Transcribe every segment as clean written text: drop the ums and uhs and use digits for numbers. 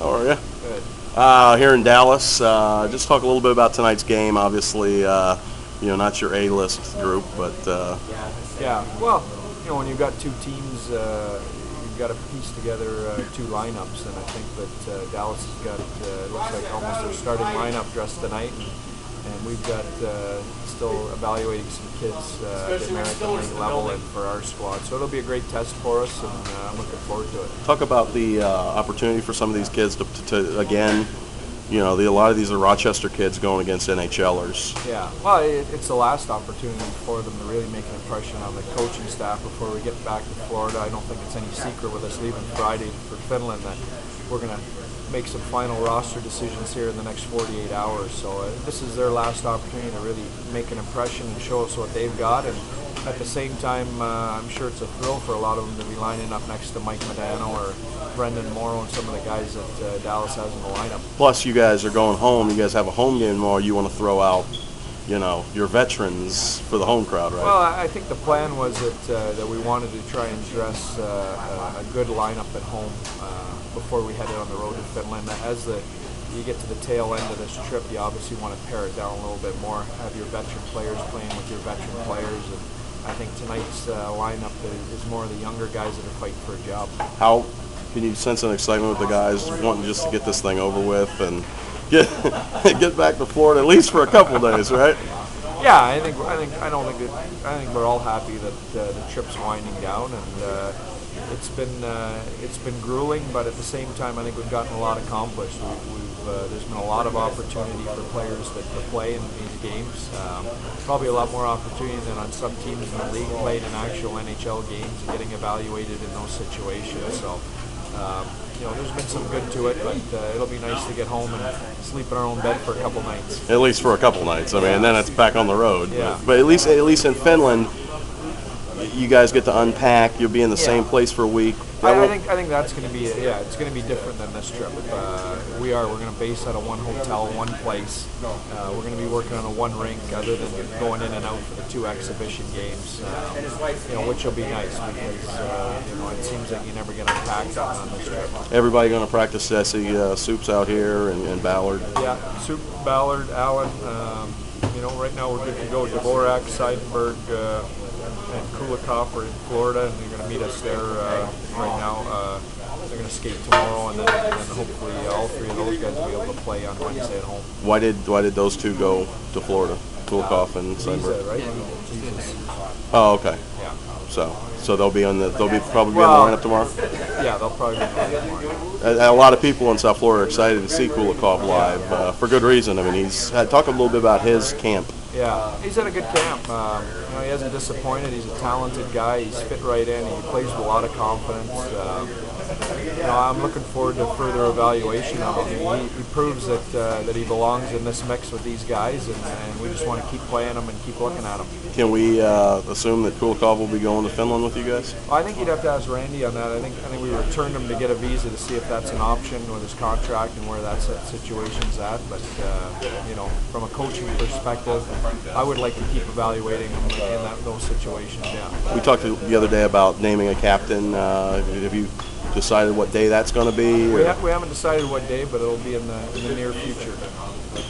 How are you? Good. Here in Dallas. Just talk a little bit about tonight's game. Obviously, not your A-list group, but Yeah. Well, when you've got two teams, you've got to piece together two lineups, and I think that Dallas has got looks like almost their starting lineup dressed tonight, and we've got still evaluating some kids at the American League level and for our squad. So it'll be a great test for us, and I'm looking forward to it. talk about the opportunity for some of these kids to again. A lot of these are Rochester kids going against NHLers. Yeah, well, it's the last opportunity for them to really make an impression on the coaching staff before we get back to Florida. I don't think it's any secret with us leaving Friday for Finland that we're going to make some final roster decisions here in the next 48 hours. So this is their last opportunity to really make an impression and show us what they've got. And at the same time, I'm sure it's a thrill for a lot of them to be lining up next to Mike Modano or Brendan Morrow and some of the guys that Dallas has in the lineup. Plus, you guys are going home. You guys have a home game tomorrow. You want to throw out, your veterans for the home crowd, right? Well, I think the plan was that we wanted to try and dress a good lineup at home before we headed on the road to Finland. As you get to the tail end of this trip, you obviously want to pare it down a little bit more, have your veteran players playing with your veteran players, and I think tonight's lineup is more of the younger guys that are fighting for a job. How can you sense an excitement with the guys wanting just to get this thing over with and get back to Florida at least for a couple of days, right? Yeah, I think we're all happy that the trip's winding down, and it's been grueling, but at the same time, I think we've gotten a lot accomplished. There's been a lot of opportunity for players to play in these games. Probably a lot more opportunity than on some teams in the league played in actual NHL games and getting evaluated in those situations. So, there's been some good to it, but it'll be nice to get home and sleep in our own bed for a couple nights. At least for a couple nights. I mean, and then it's back on the road. Yeah. But at least in Finland, you guys get to unpack. You'll be in the same place for a week. I think that's going to be it's going to be different than this trip. We're going to base out of one hotel, one place. We're going to be working on a one rink, other than going in and out for the two exhibition games. Which will be nice because it seems like you never get unpacked on this trip. Everybody going to practice Soup's out here and Ballard. Yeah, Soup, Ballard, Allen. Right now we're good to go. DeBoer, Seidenberg, and Kulikov are in Florida, and they're going to meet us there right now. They're going to skate tomorrow, and then hopefully all three of those guys will be able to play on Wednesday at home. Why did those two go to Florida? Kulikov and Seidenberg. Right? Jesus. Oh, okay. Yeah. So they'll probably be on the lineup tomorrow. Yeah, they'll probably be on the lineup tomorrow. A lot of people in South Florida are excited to see Kulikov live for good reason. I mean, talk a little bit about his camp. Yeah, he's at a good camp. He hasn't disappointed. He's a talented guy. He's fit right in. He plays with a lot of confidence. I'm looking forward to further evaluation of him. He proves that he belongs in this mix with these guys, and we just want to keep playing him and keep looking at him. Can we assume that Kulikov will be going to Finland with you guys? Well, I think you'd have to ask Randy on that. I think we returned him to get a visa to see if that's an option with his contract and where that situation's at. But from a coaching perspective, I would like to keep evaluating him in those situations. Yeah. We talked the other day about naming a captain. Have you decided what day that's going to be? We haven't decided what day, but it'll be in the near future.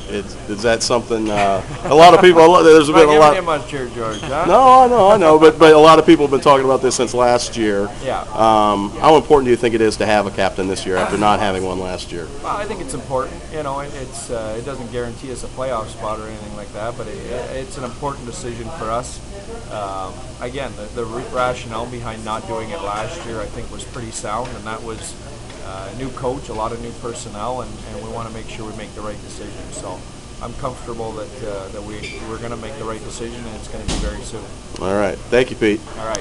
Is that something? A lot of people. There's been a lot. Not much here, George. Huh? No, I know, but a lot of people have been talking about this since last year. Yeah. How important do you think it is to have a captain this year after not having one last year? Well, I think it's important. It doesn't guarantee us a playoff spot or anything like that, but it's an important decision for us. Again, the rationale behind not doing it last year, I think, was pretty sound, and that was a new coach, a lot of new personnel, and we want to make sure we make the right decision. So I'm comfortable that we're going to make the right decision, and it's going to be very soon. All right. Thank you, Pete. All right.